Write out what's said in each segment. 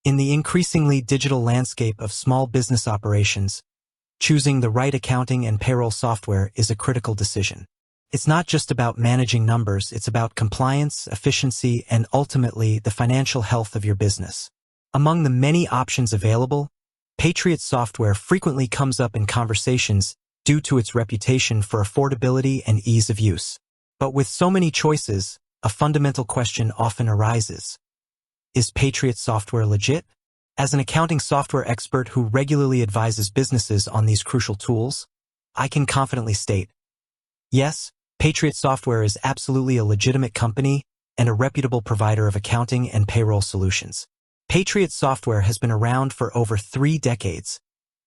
In the increasingly digital landscape of small business operations, choosing the right accounting and payroll software is a critical decision. It's not just about managing numbers, it's about compliance, efficiency, and ultimately the financial health of your business. Among the many options available, Patriot software frequently comes up in conversations due to its reputation for affordability and ease of use. But with so many choices, a fundamental question often arises. Is Patriot software legit? As an accounting software expert who regularly advises businesses on these crucial tools, I can confidently state, yes, Patriot software is absolutely a legitimate company and a reputable provider of accounting and payroll solutions. Patriot software has been around for over 3 decades,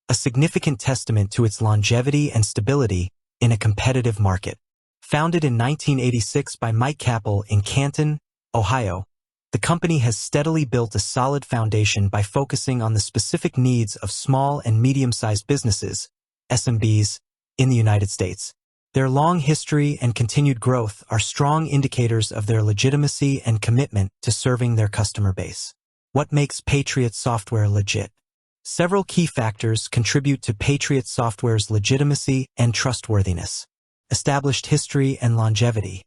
a significant testament to its longevity and stability in a competitive market. Founded in 1986 by Mike Capel in Canton, Ohio, the company has steadily built a solid foundation by focusing on the specific needs of small and medium-sized businesses, SMBs, in the United States. Their long history and continued growth are strong indicators of their legitimacy and commitment to serving their customer base. What makes Patriot software legit? Several key factors contribute to Patriot software's legitimacy and trustworthiness. Established history and longevity.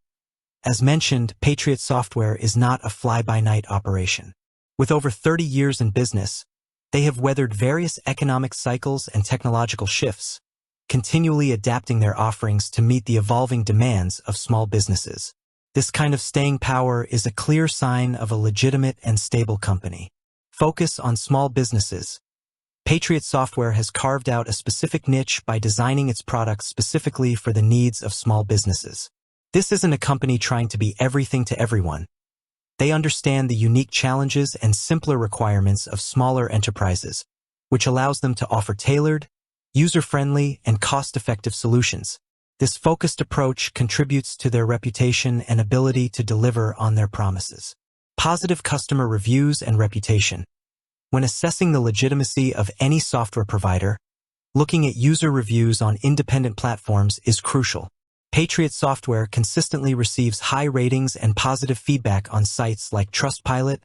As mentioned, Patriot software is not a fly-by-night operation. With over 30 years in business, they have weathered various economic cycles and technological shifts, continually adapting their offerings to meet the evolving demands of small businesses. This kind of staying power is a clear sign of a legitimate and stable company. Focus on small businesses. Patriot software has carved out a specific niche by designing its products specifically for the needs of small businesses. This isn't a company trying to be everything to everyone. They understand the unique challenges and simpler requirements of smaller enterprises, which allows them to offer tailored, user-friendly, and cost-effective solutions. This focused approach contributes to their reputation and ability to deliver on their promises. Positive customer reviews and reputation. When assessing the legitimacy of any software provider, looking at user reviews on independent platforms is crucial. Patriot software consistently receives high ratings and positive feedback on sites like Trustpilot,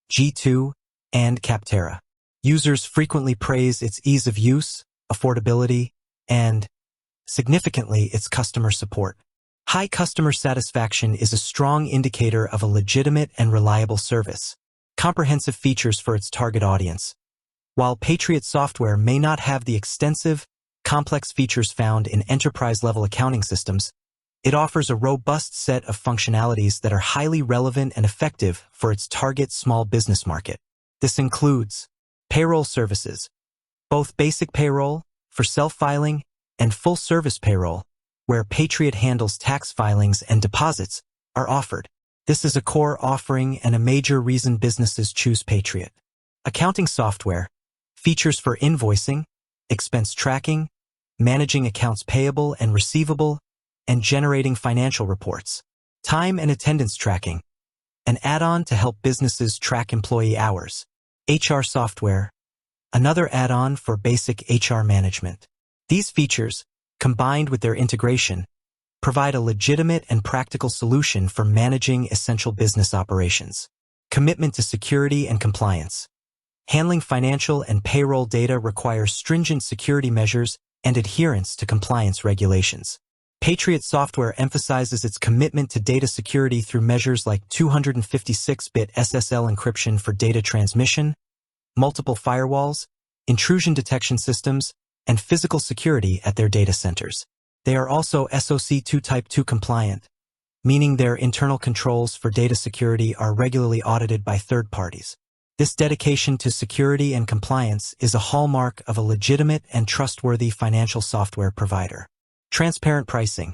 G2, and Capterra. Users frequently praise its ease of use, affordability, and, significantly, its customer support. High customer satisfaction is a strong indicator of a legitimate and reliable service. Comprehensive features for its target audience. While Patriot software may not have the extensive, complex features found in enterprise-level accounting systems, it offers a robust set of functionalities that are highly relevant and effective for its target small business market. This includes payroll services, both basic payroll, for self-filing, and full-service payroll, where Patriot handles tax filings and deposits, are offered. This is a core offering and a major reason businesses choose Patriot. Accounting software, features for invoicing, expense tracking, managing accounts payable and receivable, and generating financial reports. Time and attendance tracking, an add-on to help businesses track employee hours. HR software, another add-on for basic HR management. These features, combined with their integration, provide a legitimate and practical solution for managing essential business operations. Commitment to security and compliance. Handling financial and payroll data requires stringent security measures and adherence to compliance regulations. Patriot software emphasizes its commitment to data security through measures like 256-bit SSL encryption for data transmission, multiple firewalls, intrusion detection systems, and physical security at their data centers. They are also SOC 2 Type 2 compliant, meaning their internal controls for data security are regularly audited by third parties. This dedication to security and compliance is a hallmark of a legitimate and trustworthy financial software provider. Transparent pricing.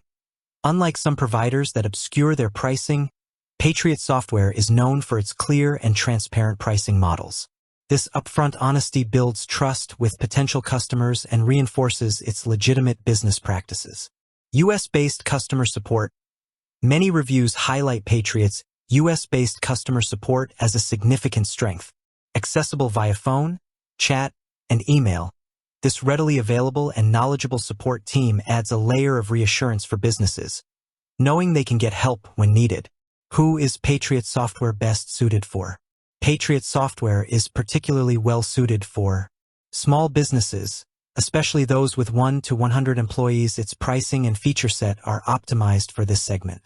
Unlike some providers that obscure their pricing, Patriot software is known for its clear and transparent pricing models. This upfront honesty builds trust with potential customers and reinforces its legitimate business practices. US-based customer support. Many reviews highlight Patriot's US-based customer support as a significant strength. Accessible via phone, chat, and email, this readily available and knowledgeable support team adds a layer of reassurance for businesses, knowing they can get help when needed. Who is Patriot software best suited for? Patriot software is particularly well-suited for small businesses, especially those with 1 to 100 employees. Its pricing and feature set are optimized for this segment.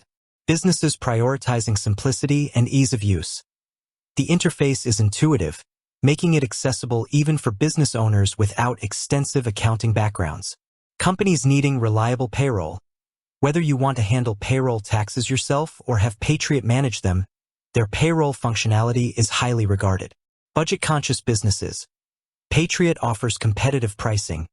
Businesses prioritizing simplicity and ease of use. The interface is intuitive, making it accessible even for business owners without extensive accounting backgrounds. Companies needing reliable payroll. Whether you want to handle payroll taxes yourself or have Patriot manage them, their payroll functionality is highly regarded. Budget-conscious businesses. Patriot offers competitive pricing,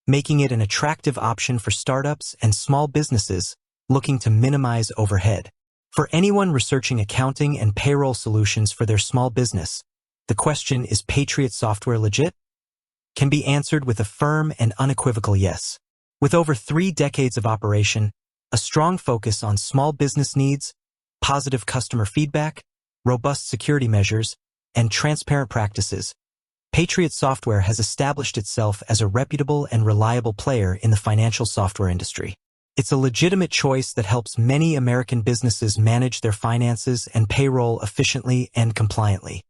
making it an attractive option for startups and small businesses looking to minimize overhead. For anyone researching accounting and payroll solutions for their small business, the question, is Patriot software legit? Can be answered with a firm and unequivocal yes. With over 3 decades of operation, a strong focus on small business needs, positive customer feedback, robust security measures, and transparent practices, Patriot Software has established itself as a reputable and reliable player in the financial software industry. It's a legitimate choice that helps many American businesses manage their finances and payroll efficiently and compliantly.